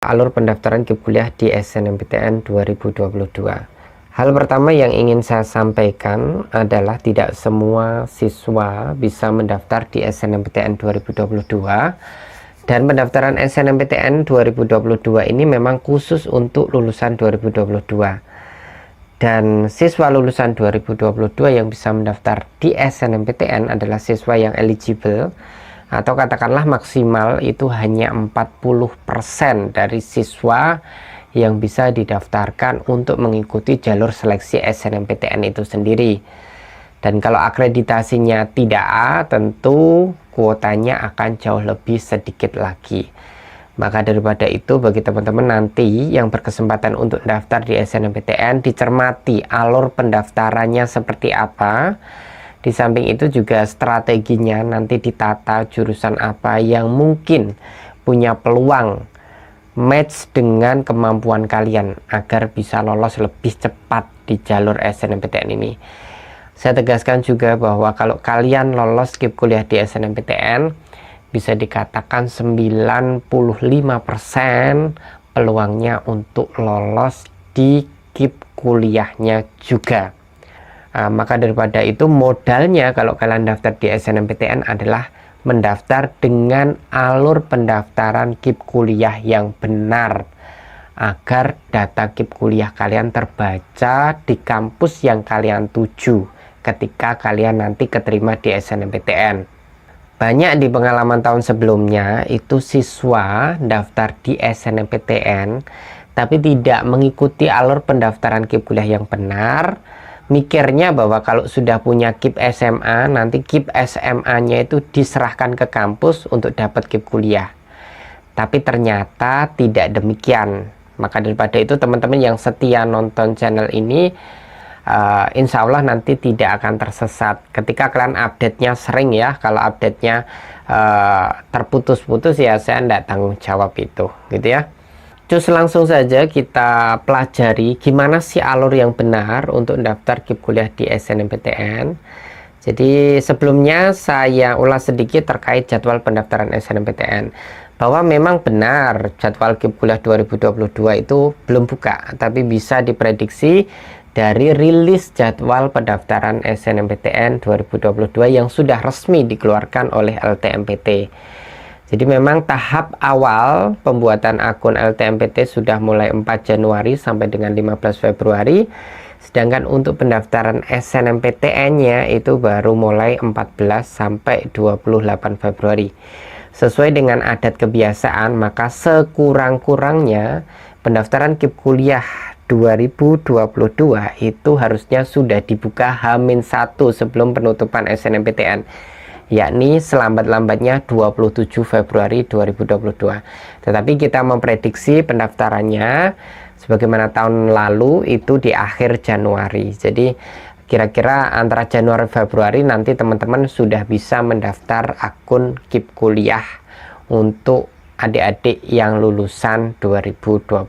alur pendaftaran KIP kuliah di SNMPTN 2022. Hal pertama yang ingin saya sampaikan adalah tidak semua siswa bisa mendaftar di SNMPTN 2022, dan pendaftaran SNMPTN 2022 ini memang khusus untuk lulusan 2022. Dan siswa lulusan 2022 yang bisa mendaftar di SNMPTN adalah siswa yang eligible, atau katakanlah maksimal itu hanya 40% dari siswa yang bisa didaftarkan untuk mengikuti jalur seleksi SNMPTN itu sendiri. Dan kalau akreditasinya tidak A, tentu kuotanya akan jauh lebih sedikit lagi. Maka daripada itu, bagi teman-teman nanti yang berkesempatan untuk daftar di SNMPTN, dicermati alur pendaftarannya seperti apa. Di samping itu juga strateginya nanti ditata jurusan apa yang mungkin punya peluang match dengan kemampuan kalian agar bisa lolos lebih cepat di jalur SNMPTN ini. Saya tegaskan juga bahwa kalau kalian lolos KIP kuliah di SNMPTN, bisa dikatakan 95% peluangnya untuk lolos di KIP kuliahnya juga. Maka daripada itu, modalnya kalau kalian daftar di SNMPTN adalah mendaftar dengan alur pendaftaran KIP kuliah yang benar, agar data KIP kuliah kalian terbaca di kampus yang kalian tuju ketika kalian nanti keterima di SNMPTN. Banyak di pengalaman tahun sebelumnya itu siswa daftar di SNMPTN tapi tidak mengikuti alur pendaftaran KIP kuliah yang benar, mikirnya bahwa kalau sudah punya KIP SMA, nanti KIP SMA-nya itu diserahkan ke kampus untuk dapat KIP kuliah. Tapi ternyata tidak demikian. Maka daripada itu, teman-teman yang setia nonton channel ini, insya Allah nanti tidak akan tersesat. Ketika kalian update-nya sering ya, kalau update-nya terputus-putus ya saya tidak tanggung jawab itu, gitu ya. Cus langsung saja kita pelajari gimana sih alur yang benar untuk daftar KIP kuliah di SNMPTN. Jadi sebelumnya saya ulas sedikit terkait jadwal pendaftaran SNMPTN, bahwa memang benar jadwal KIP kuliah 2022 itu belum buka, tapi bisa diprediksi dari rilis jadwal pendaftaran SNMPTN 2022 yang sudah resmi dikeluarkan oleh LTMPT. Jadi memang tahap awal pembuatan akun LTMPT sudah mulai 4 Januari sampai dengan 15 Februari. Sedangkan untuk pendaftaran SNMPTN-nya itu baru mulai 14 sampai 28 Februari. Sesuai dengan adat kebiasaan, maka sekurang-kurangnya pendaftaran KIP kuliah 2022 itu harusnya sudah dibuka H-1 sebelum penutupan SNMPTN, yakni selambat-lambatnya 27 Februari 2022. Tetapi kita memprediksi pendaftarannya sebagaimana tahun lalu itu di akhir Januari. Jadi kira-kira antara Januari Februari nanti teman-teman sudah bisa mendaftar akun KIP kuliah untuk adik-adik yang lulusan 2022.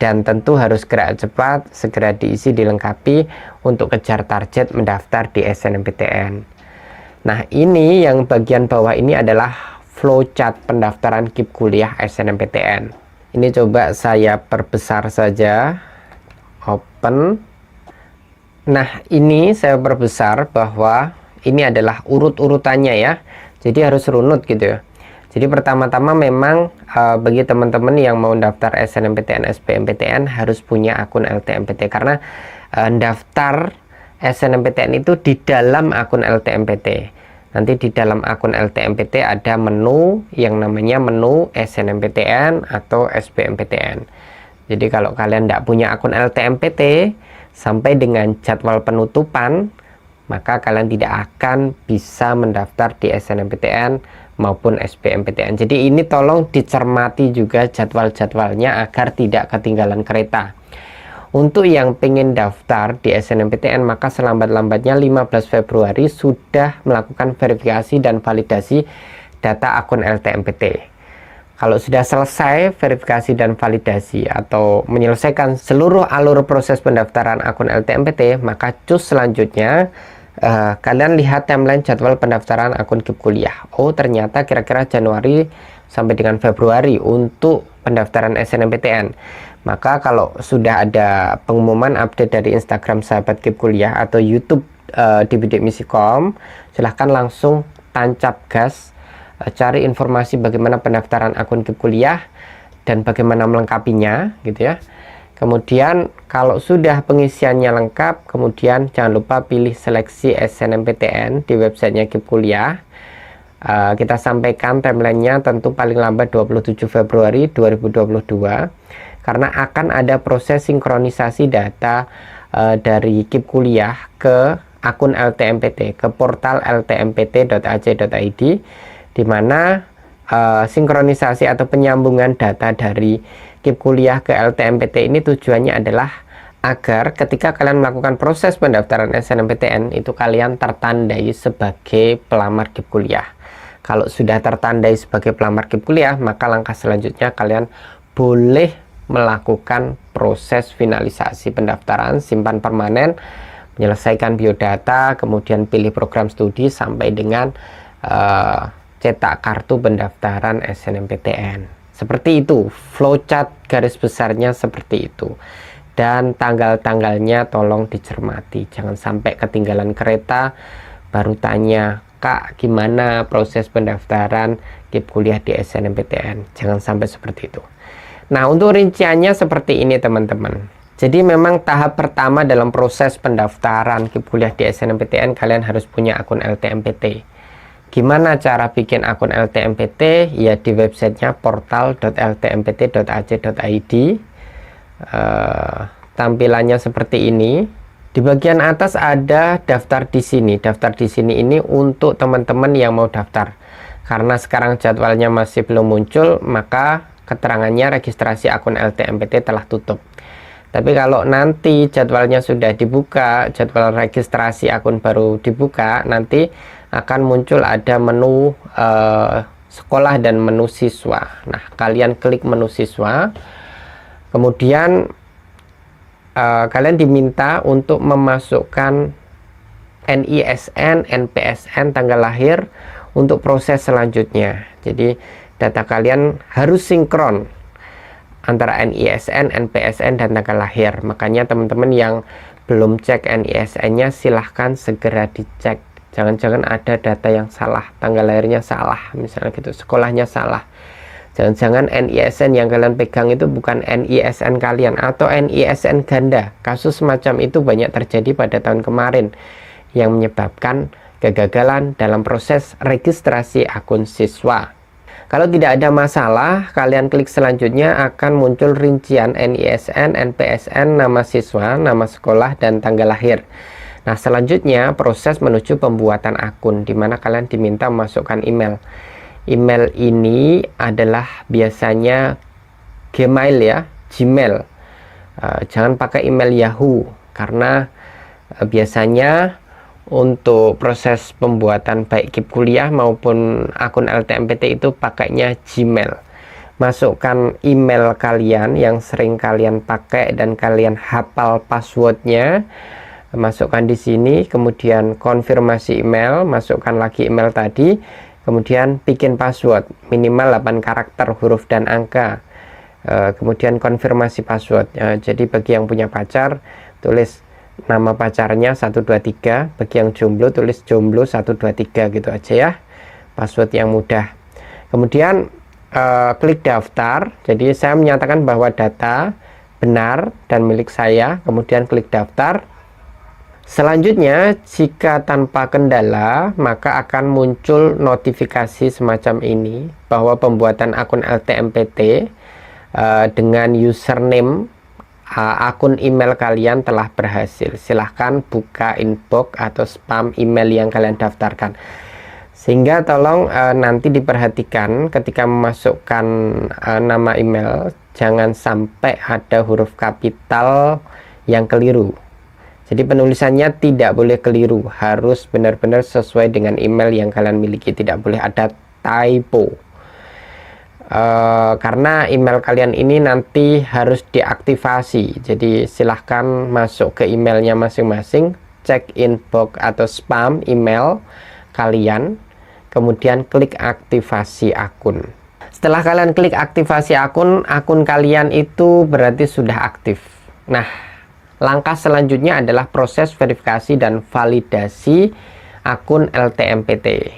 Dan tentu harus gerak cepat, segera diisi dilengkapi untuk kejar target mendaftar di SNMPTN. Nah, ini yang bagian bawah ini adalah flowchart pendaftaran KIP kuliah SNMPTN. Ini coba saya perbesar saja, open. Nah, ini saya perbesar bahwa ini adalah urut-urutannya ya. Jadi harus runut gitu ya. Jadi pertama-tama memang bagi teman-teman yang mau daftar SNMPTN, SBMPTN harus punya akun LTMPT, karena daftar SNMPTN itu di dalam akun LTMPT. Nanti di dalam akun LTMPT ada menu yang namanya menu SNMPTN atau SBMPTN. Jadi kalau kalian tidak punya akun LTMPT sampai dengan jadwal penutupan, maka kalian tidak akan bisa mendaftar di SNMPTN maupun SBMPTN. Jadi ini tolong dicermati juga jadwal-jadwalnya agar tidak ketinggalan kereta. Untuk yang pengen daftar di SNMPTN, maka selambat-lambatnya 15 Februari sudah melakukan verifikasi dan validasi data akun LTMPT. Kalau sudah selesai verifikasi dan validasi atau menyelesaikan seluruh alur proses pendaftaran akun LTMPT, maka cus selanjutnya kalian lihat timeline jadwal pendaftaran akun KIP kuliah. Oh, ternyata kira-kira Januari sampai dengan Februari untuk pendaftaran SNMPTN. Maka kalau sudah ada pengumuman update dari Instagram Sahabat KIP Kuliah atau YouTube di Bidik Misikom, silahkan langsung tancap gas, cari informasi bagaimana pendaftaran akun KIP Kuliah dan bagaimana melengkapinya gitu ya. Kemudian kalau sudah pengisiannya lengkap, kemudian jangan lupa pilih seleksi SNMPTN di websitenya KIP Kuliah. Kita sampaikan timelinenya tentu paling lambat 27 Februari 2022, karena akan ada proses sinkronisasi data dari KIP Kuliah ke akun LTMPT, ke portal ltmpt.ac.id, di mana sinkronisasi atau penyambungan data dari KIP Kuliah ke LTMPT ini tujuannya adalah agar ketika kalian melakukan proses pendaftaran SNMPTN itu kalian tertandai sebagai pelamar KIP Kuliah. Kalau sudah tertandai sebagai pelamar KIP Kuliah, maka langkah selanjutnya kalian boleh melakukan proses finalisasi pendaftaran, simpan permanen, menyelesaikan biodata, kemudian pilih program studi sampai dengan cetak kartu pendaftaran SNMPTN. Seperti itu, flowchart garis besarnya seperti itu. Dan tanggal-tanggalnya tolong dicermati, jangan sampai ketinggalan kereta baru tanya, Kak, gimana proses pendaftaran KIP Kuliah di SNMPTN? Jangan sampai seperti itu. Nah, untuk rinciannya seperti ini teman-teman. Jadi memang tahap pertama dalam proses pendaftaran KIP Kuliah di SNMPTN, kalian harus punya akun LTMPT. Gimana cara bikin akun LTMPT? Ya di websitenya portal.ltmpt.ac.id. Tampilannya seperti ini. Di bagian atas ada daftar di sini. Daftar di sini ini untuk teman-teman yang mau daftar. Karena sekarang jadwalnya masih belum muncul, maka keterangannya registrasi akun LTMPT telah tutup. Tapi kalau nanti jadwalnya sudah dibuka, jadwal registrasi akun baru dibuka, nanti akan muncul ada menu sekolah dan menu siswa. Nah, kalian klik menu siswa, kemudian kalian diminta untuk memasukkan NISN, NPSN, tanggal lahir untuk proses selanjutnya. Jadi data kalian harus sinkron antara NISN, NPSN, dan tanggal lahir. Makanya teman-teman yang belum cek NISN-nya silahkan segera dicek. Jangan-jangan ada data yang salah, tanggal lahirnya salah, misalnya gitu, sekolahnya salah. Jangan-jangan NISN yang kalian pegang itu bukan NISN kalian atau NISN ganda. Kasus semacam itu banyak terjadi pada tahun kemarin yang menyebabkan kegagalan dalam proses registrasi akun siswa. Kalau tidak ada masalah, kalian klik selanjutnya akan muncul rincian NISN, NPSN, nama siswa, nama sekolah, dan tanggal lahir. Nah, selanjutnya proses menuju pembuatan akun, di mana kalian diminta memasukkan email. Email ini adalah biasanya Gmail ya, Gmail. Jangan pakai email Yahoo, karena biasanya untuk proses pembuatan baik KIP Kuliah maupun akun LTMPT itu pakainya Gmail. Masukkan email kalian yang sering kalian pakai dan kalian hafal passwordnya, masukkan di sini, kemudian konfirmasi email, masukkan lagi email tadi, kemudian bikin password minimal 8 karakter huruf dan angka, kemudian konfirmasi password. Jadi bagi yang punya pacar tulis nama pacarnya 123, bagi yang jomblo tulis jomblo 123, gitu aja ya, password yang mudah. Kemudian klik daftar. Jadi saya menyatakan bahwa data benar dan milik saya, kemudian klik daftar. Selanjutnya, jika tanpa kendala, maka akan muncul notifikasi semacam ini bahwa pembuatan akun LTMPT dengan username akun email kalian telah berhasil. Silahkan buka inbox atau spam email yang kalian daftarkan. Sehingga tolong nanti diperhatikan ketika memasukkan nama email, jangan sampai ada huruf kapital yang keliru. Jadi penulisannya tidak boleh keliru, harus benar-benar sesuai dengan email yang kalian miliki, tidak boleh ada typo. Karena email kalian ini nanti harus diaktifasi, jadi silahkan masuk ke emailnya masing-masing, cek inbox atau spam email kalian, kemudian klik aktivasi akun. Setelah kalian klik aktivasi akun, akun kalian itu berarti sudah aktif. Nah, langkah selanjutnya adalah proses verifikasi dan validasi akun LTMPT.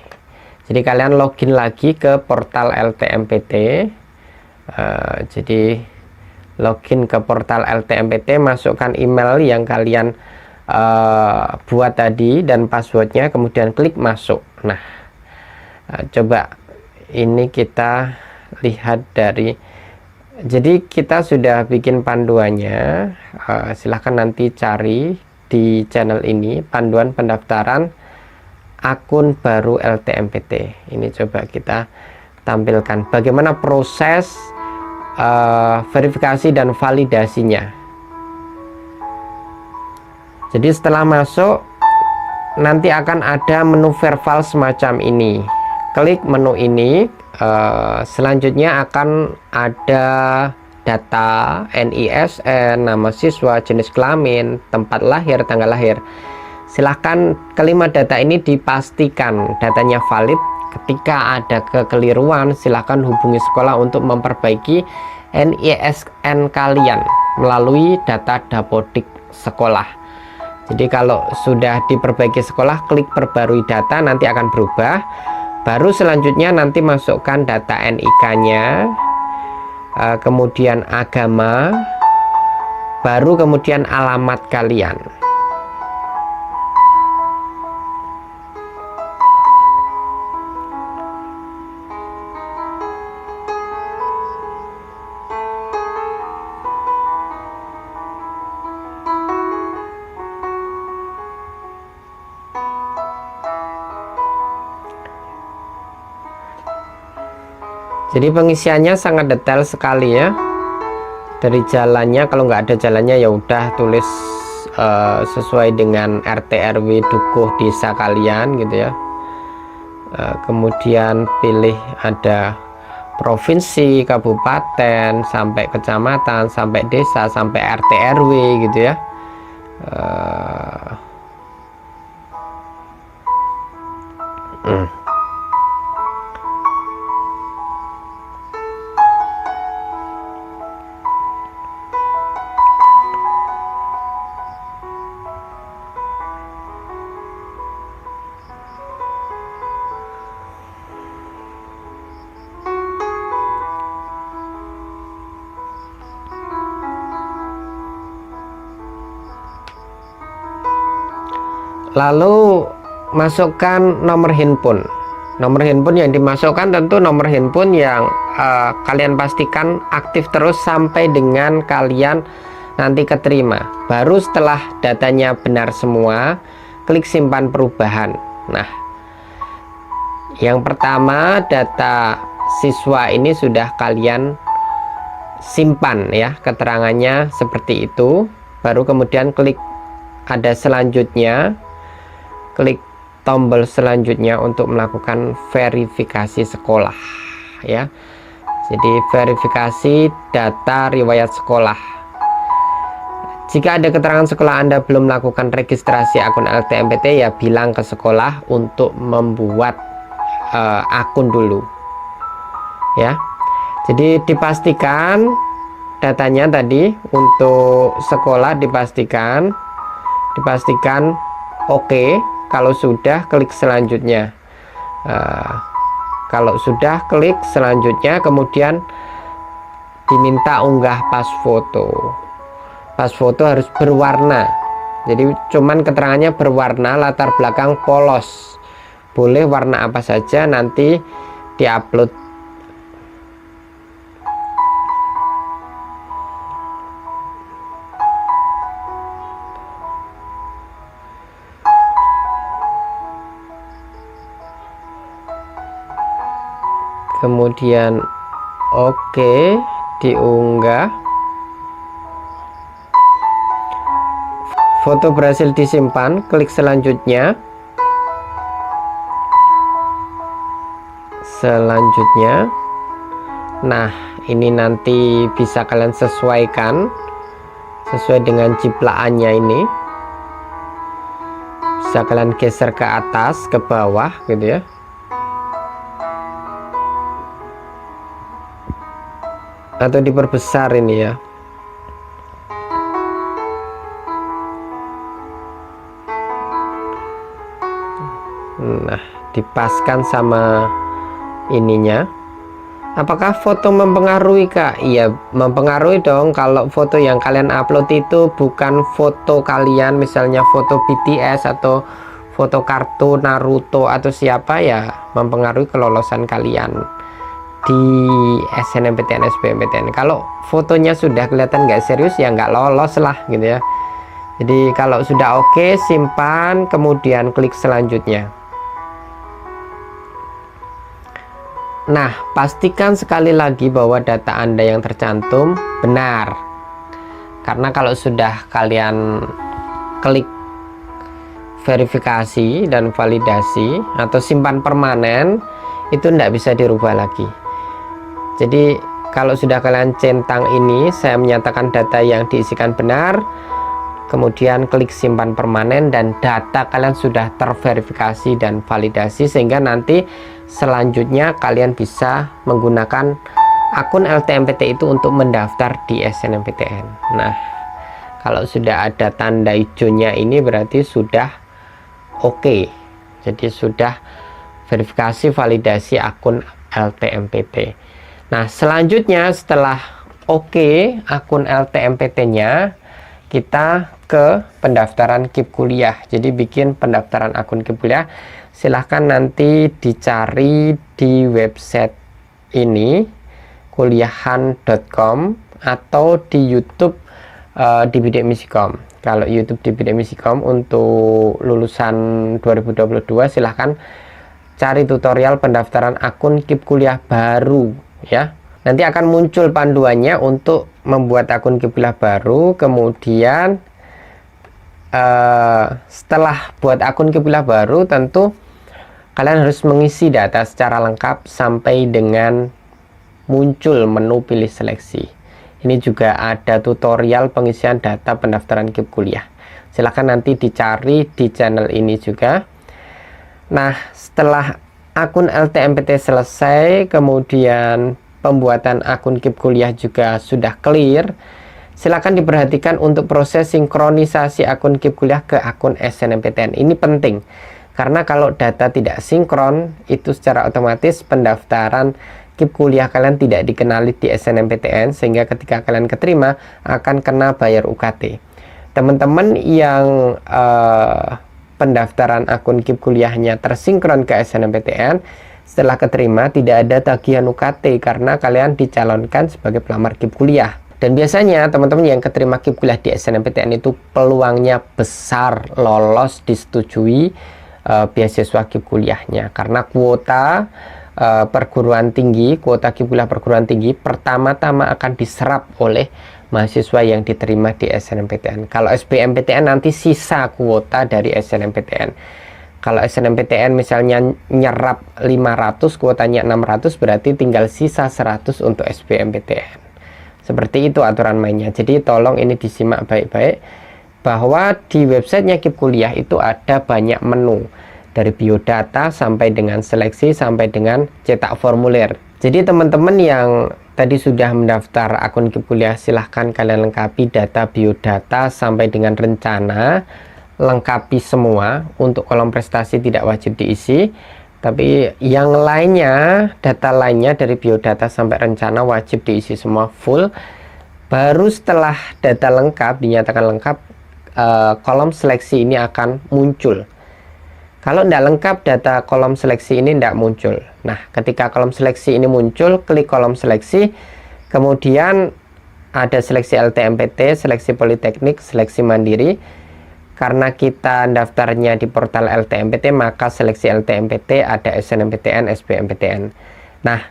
Jadi kalian login lagi ke portal LTMPT. Jadi login ke portal LTMPT, masukkan email yang kalian buat tadi dan passwordnya, kemudian klik masuk. Nah, coba ini kita lihat dari, jadi kita sudah bikin panduannya. Silahkan nanti cari di channel ini panduan pendaftaran akun baru LTMPT. Ini coba kita tampilkan bagaimana proses verifikasi dan validasinya. Jadi setelah masuk nanti akan ada menu verbal semacam ini. Klik menu ini, selanjutnya akan ada data NISN, nama siswa, jenis kelamin, tempat lahir, tanggal lahir. Silahkan kelima data ini dipastikan datanya valid. Ketika ada kekeliruan, silahkan hubungi sekolah untuk memperbaiki NISN kalian melalui data dapodik sekolah. Jadi kalau sudah diperbaiki sekolah, klik perbarui data, nanti akan berubah. Baru selanjutnya nanti masukkan data NIK-nya, kemudian agama, baru kemudian alamat kalian. Jadi pengisiannya sangat detail sekali ya. Dari jalannya, kalau nggak ada jalannya ya udah tulis sesuai dengan RT RW dukuh desa kalian gitu ya. Kemudian pilih ada provinsi, kabupaten, sampai kecamatan, sampai desa, sampai RT RW gitu ya. Lalu masukkan nomor handphone. Nomor handphone yang dimasukkan tentu nomor handphone yang kalian pastikan aktif terus sampai dengan kalian nanti keterima. Baru setelah datanya benar semua, klik simpan perubahan. Nah, yang pertama data siswa ini sudah kalian simpan ya, keterangannya seperti itu. Baru kemudian klik ada selanjutnya, klik tombol selanjutnya untuk melakukan verifikasi sekolah ya. Jadi verifikasi data riwayat sekolah. Jika ada keterangan sekolah Anda belum melakukan registrasi akun LTMPT, ya bilang ke sekolah untuk membuat akun dulu ya. Jadi dipastikan datanya tadi untuk sekolah dipastikan oke. Kalau sudah, klik selanjutnya. Kalau sudah, klik selanjutnya, kemudian diminta unggah pas foto. Pas foto harus berwarna. Jadi cuman keterangannya berwarna, latar belakang polos. Boleh warna apa saja, nanti diupload. Kemudian oke, diunggah. Foto berhasil disimpan, klik selanjutnya. Nah, ini nanti bisa kalian sesuaikan sesuai dengan ciplaannya ini. Bisa kalian geser ke atas, ke bawah gitu ya. atau diperbesar ini ya. Nah, dipaskan sama ininya. Apakah foto mempengaruhi, Kak? Iya, mempengaruhi dong. Kalau foto yang kalian upload itu bukan foto kalian, misalnya foto BTS atau foto kartun Naruto atau siapa, ya mempengaruhi kelolosan kalian di SNMPTN, SBMPTN. Kalau fotonya sudah kelihatan nggak serius, ya nggak lolos lah gitu ya. Jadi kalau sudah oke, simpan, kemudian klik selanjutnya. Nah, pastikan sekali lagi bahwa data Anda yang tercantum benar. Karena kalau sudah kalian klik verifikasi dan validasi atau simpan permanen, itu tidak bisa dirubah lagi. Jadi kalau sudah kalian centang ini, saya menyatakan data yang diisikan benar, kemudian klik simpan permanen, dan data kalian sudah terverifikasi dan validasi, sehingga nanti selanjutnya kalian bisa menggunakan akun LTMPT itu untuk mendaftar di SNMPTN. Nah, kalau sudah ada tanda hijaunya ini berarti sudah oke. Jadi sudah verifikasi validasi akun LTMPT. Nah, selanjutnya setelah oke akun LTMPT-nya, kita ke pendaftaran KIP kuliah. Jadi bikin pendaftaran akun KIP kuliah, silahkan nanti dicari di website ini, kuliahan.com, atau di YouTube di Bidik Misikom. Kalau YouTube di Bidik Misikom untuk lulusan 2022, silahkan cari tutorial pendaftaran akun KIP kuliah baru ya. Nanti akan muncul panduannya untuk membuat akun KIP kuliah baru. Kemudian setelah buat akun KIP kuliah baru, tentu kalian harus mengisi data secara lengkap sampai dengan muncul menu pilih seleksi. Ini juga ada tutorial pengisian data pendaftaran KIP kuliah. Silahkan nanti dicari di channel ini juga. Nah, setelah akun LTMPT selesai, kemudian pembuatan akun KIP kuliah juga sudah clear, silakan diperhatikan untuk proses sinkronisasi akun KIP kuliah ke akun SNMPTN. Ini penting, karena kalau data tidak sinkron, itu secara otomatis pendaftaran KIP kuliah kalian tidak dikenali di SNMPTN, sehingga ketika kalian keterima akan kena bayar UKT. Teman-teman yang pendaftaran akun KIP kuliahnya tersinkron ke SNMPTN, setelah keterima tidak ada tagihan UKT karena kalian dicalonkan sebagai pelamar KIP kuliah. Dan biasanya teman-teman yang keterima KIP kuliah di SNMPTN itu peluangnya besar lolos disetujui beasiswa KIP kuliahnya, karena kuota perguruan tinggi, kuota KIP kuliah perguruan tinggi pertama-tama akan diserap oleh mahasiswa yang diterima di SNMPTN. Kalau SBMPTN nanti sisa kuota dari SNMPTN. Kalau SNMPTN misalnya nyerap 500, kuotanya 600, berarti tinggal sisa 100 untuk SBMPTN. Seperti itu aturan mainnya. Jadi tolong ini disimak baik-baik, bahwa di websitenya KIP kuliah itu ada banyak menu, dari biodata sampai dengan seleksi sampai dengan cetak formulir. Jadi teman-teman yang tadi sudah mendaftar akun KIP kuliah, silahkan kalian lengkapi data biodata sampai dengan rencana, lengkapi semua. Untuk kolom prestasi tidak wajib diisi, tapi yang lainnya, data lainnya dari biodata sampai rencana wajib diisi semua full. Baru setelah data lengkap dinyatakan lengkap, kolom seleksi ini akan muncul. Kalau tidak lengkap data kolom seleksi ini tidak muncul. Nah, ketika kolom seleksi ini muncul, klik kolom seleksi, kemudian ada seleksi LTMPT, seleksi Politeknik, seleksi Mandiri. Karena kita daftarnya di portal LTMPT, maka seleksi LTMPT ada SNMPTN, SBMPTN. Nah,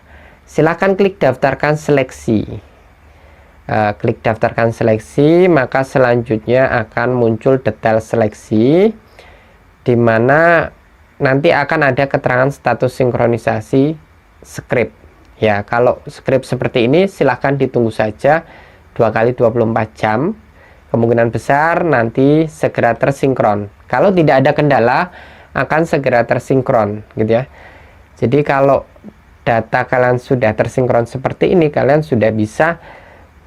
silakan klik daftarkan seleksi. Klik daftarkan seleksi, maka selanjutnya akan muncul detail seleksi, di mana nanti akan ada keterangan status sinkronisasi skrip. Ya, kalau skrip seperti ini silahkan ditunggu saja 2 kali 24 jam. Kemungkinan besar nanti segera tersinkron. Kalau tidak ada kendala, akan segera tersinkron gitu ya. Jadi kalau data kalian sudah tersinkron seperti ini, kalian sudah bisa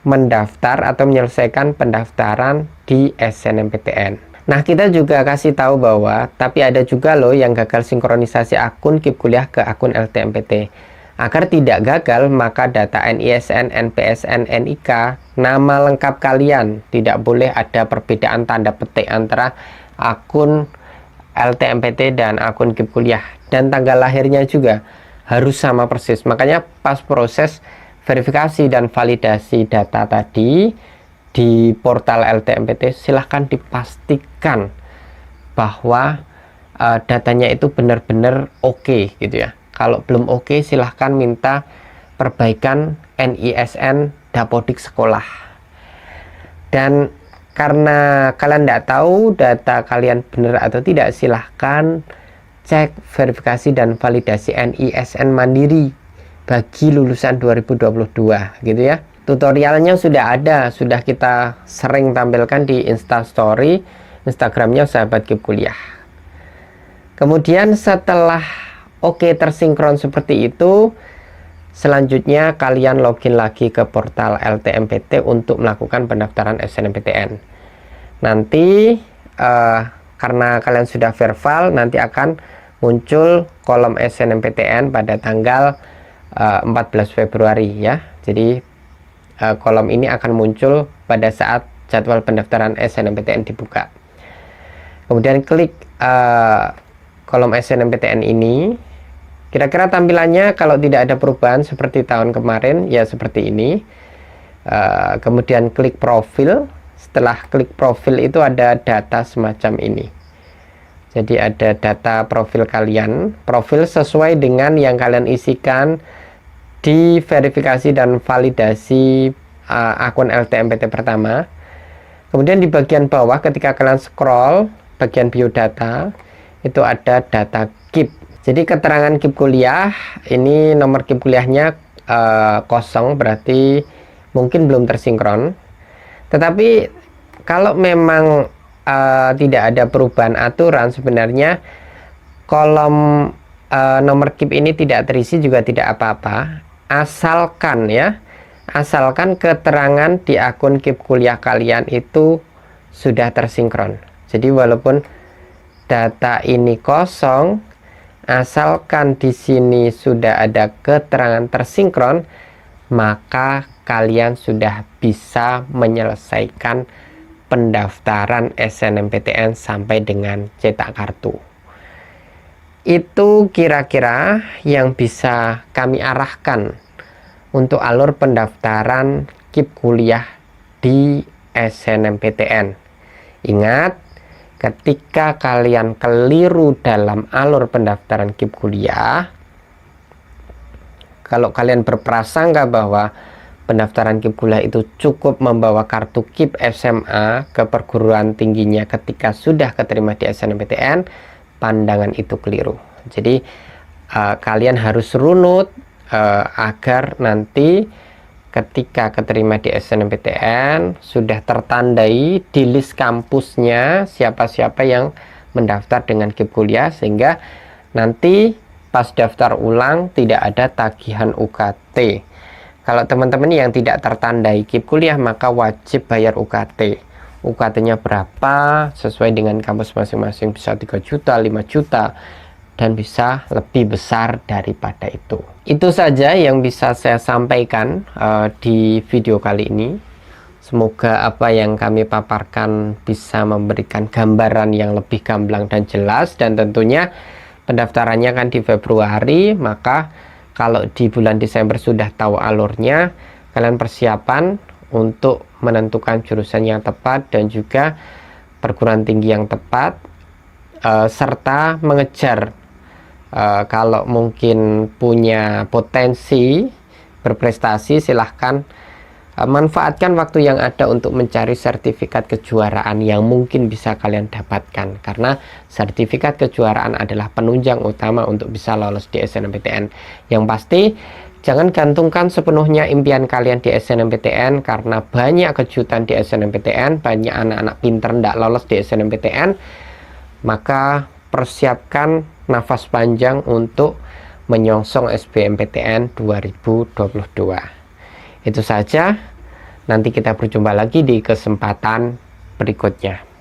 mendaftar atau menyelesaikan pendaftaran di SNMPTN. Nah, kita juga kasih tahu bahwa tapi ada juga loh yang gagal sinkronisasi akun KIP Kuliah ke akun LTMPT. Agar tidak gagal, maka data NISN, NPSN, NIK, nama lengkap kalian, tidak boleh ada perbedaan tanda petik antara akun LTMPT dan akun KIP Kuliah. Dan tanggal lahirnya juga harus sama persis. Makanya pas proses verifikasi dan validasi data tadi di portal LTMPT, silahkan dipastikan bahwa datanya itu benar-benar oke gitu ya. Kalau belum oke, silahkan minta perbaikan NISN Dapodik sekolah. Dan karena kalian tidak tahu data kalian benar atau tidak, silahkan cek verifikasi dan validasi NISN Mandiri bagi lulusan 2022 gitu ya. Tutorialnya sudah ada, sudah kita sering tampilkan di Instastory Instagramnya Sahabat KIP Kuliah. Kemudian setelah oke tersinkron seperti itu, selanjutnya kalian login lagi ke portal LTMPT untuk melakukan pendaftaran SNMPTN. Nanti karena kalian sudah verbal, nanti akan muncul kolom SNMPTN pada tanggal 14 Februari ya. Jadi kolom ini akan muncul pada saat jadwal pendaftaran SNMPTN dibuka. Kemudian klik kolom SNMPTN ini. Kira-kira tampilannya kalau tidak ada perubahan seperti tahun kemarin, ya seperti ini. Kemudian klik profil. Setelah klik profil itu ada data semacam ini. Jadi ada data profil kalian. Profil sesuai dengan yang kalian isikan di verifikasi dan validasi akun LTMPT pertama. Kemudian di bagian bawah ketika kalian scroll, bagian biodata, itu ada data KIP. Jadi keterangan KIP kuliah, ini nomor KIP kuliahnya kosong, berarti mungkin belum tersinkron. Tetapi kalau memang tidak ada perubahan aturan, sebenarnya kolom nomor KIP ini tidak terisi juga tidak apa-apa, asalkan ya, asalkan keterangan di akun KIP kuliah kalian itu sudah tersinkron. Jadi walaupun data ini kosong, asalkan di sini sudah ada keterangan tersinkron, maka kalian sudah bisa menyelesaikan pendaftaran SNMPTN sampai dengan cetak kartu. Itu kira-kira yang bisa kami arahkan untuk alur pendaftaran KIP kuliah di SNMPTN. Ingat, ketika kalian keliru dalam alur pendaftaran KIP kuliah, kalau kalian berprasangka bahwa pendaftaran KIP kuliah itu cukup membawa kartu KIP SMA ke perguruan tingginya ketika sudah keterima di SNMPTN, pandangan itu keliru. Jadi kalian harus runut agar nanti ketika keterima di SNMPTN sudah tertandai di list kampusnya siapa-siapa yang mendaftar dengan KIP kuliah, sehingga nanti pas daftar ulang tidak ada tagihan UKT. Kalau teman-teman yang tidak tertandai KIP kuliah, maka wajib bayar UKT. UKT-nya berapa sesuai dengan kampus masing-masing, bisa 3 juta, 5 juta, dan bisa lebih besar daripada itu. Itu saja yang bisa saya sampaikan di video kali ini. Semoga apa yang kami paparkan bisa memberikan gambaran yang lebih gamblang dan jelas. Dan tentunya pendaftarannya kan di Februari, maka kalau di bulan Desember sudah tahu alurnya, kalian persiapan untuk menentukan jurusan yang tepat dan juga perguruan tinggi yang tepat, serta mengejar kalau mungkin punya potensi berprestasi, silahkan manfaatkan waktu yang ada untuk mencari sertifikat kejuaraan yang mungkin bisa kalian dapatkan, karena sertifikat kejuaraan adalah penunjang utama untuk bisa lolos di SNMPTN. Yang pasti jangan gantungkan sepenuhnya impian kalian di SNMPTN, karena banyak kejutan di SNMPTN, banyak anak-anak pinter tidak lolos di SNMPTN. Maka persiapkan nafas panjang untuk menyongsong SBMPTN 2022. Itu saja, nanti kita berjumpa lagi di kesempatan berikutnya.